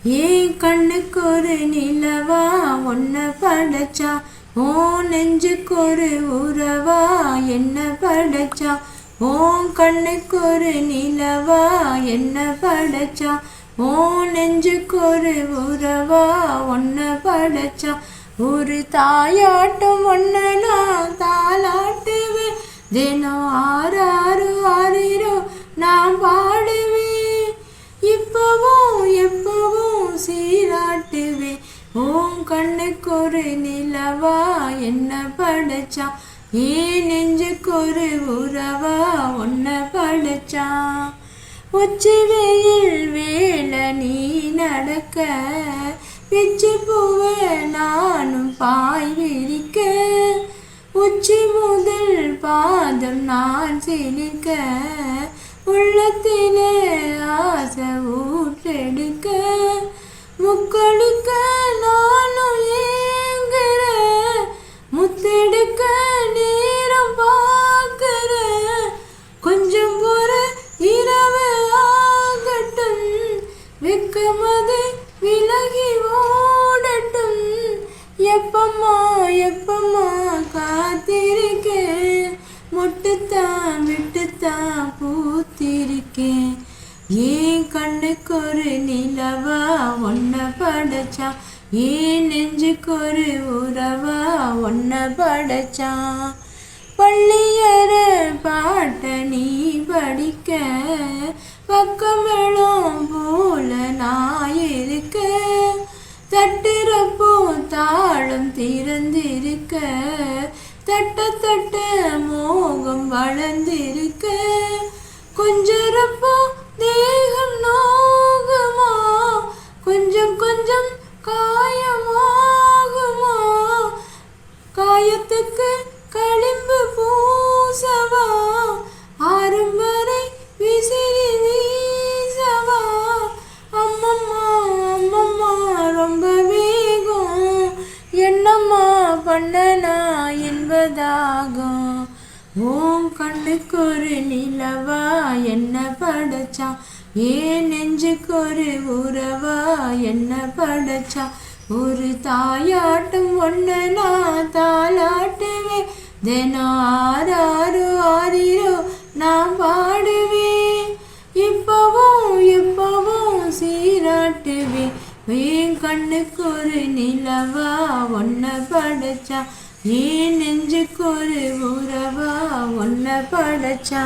ஏன் கண்ணுக்கு ஒரு நிலவா ஒன்ன படைச்சா, ஓ நெஞ்சுக்கு ஒரு உறவா என்ன படைச்சா. ஓன் கண்ணுக்கு ஒரு நிலவா என்ன படைச்சா, ஓ நெஞ்சுக்கு ஒரு உறவா ஒன்ன படைச்சா. ஒரு தாயாட்டம் ஒன்ன நான் தாளாட்டுவேன், தினம் ஆறாறு ஆறிரோ நான் பாடுவேன். இப்பவும் எப்பவும் சீராட்டுவேன், ஓன் கண்ணுக்கு ஒரு நிலவா என்ன படைச்சா, ஏன் நெஞ்சுக்கு ஒரு உறவா ஒன்ன படைச்சா. உச்சி வெயில் வேலை நீ நடக்க, பிச்சி பூவ நானும் பாய் விரிக்க, உச்சி முதல் பாதம் நான் சிலிக்க, உள்ளத்திலே ஆசை ஊற்றெடுக்க, முக்கொடுக்க நானும் ஏங்குற, முத்தெடுக்க நேரம் பார்க்கிற. கொஞ்சம் பொற இரவு ஆகட்டும், வெக்கமது விலகி ஓடட்டும். எப்பம்மா எப்பம்மா காத்திருக்கேன், முட்டுத்தான் விட்டுத்தான் பூத்திருக்கேன். ஏன் கண்ணுக்கு ஒரு நிலவா ஒன்ன படைச்சா, ஏன் நெஞ்சுக்கு ஒரு உறவா ஒன்ன படைச்சா. பள்ளியற பாட்ட நீ படிக்க, பக்கமெழும் போல நான் இருக்க, தட்டுறப்போ தாளம் திறந்திருக்க, தட்ட தட்ட மோகம் வளர்ந்திருக்க, கொஞ்சரப்போ தேகம் நோகுமா, கொஞ்சம் கொஞ்சம் காயமாகுமா, காயத்துக்கு களிம்பு பூசவா, ஆறும் வரை விசிறி வீசவா. அம்மம்மா அம்மம்மா ரொம்ப வேகம், என்னம்மா பண்ணனா என்பதாகும். ஓன் கண்ணுக்கு ஒரு நிலவா என்ன படைச்சா, ஏன் நெஞ்சுக்கு ஒரு உறவா என்ன படைச்சா. ஒரு தாயாட்டம் ஒன்ன நான் தாளாட்டுவேன், தினம் ஆறாறு ஆறிரோ நான் பாடுவேன். இப்பவும் எப்பவும் சீராட்டுவேன், ஏன் கண்ணுக்கு ஒரு நிலவா ஒன்ன படைச்சா, ஏன் நெஞ்சுக்கு ஒரு உறவா ஒன்ன படைச்சா.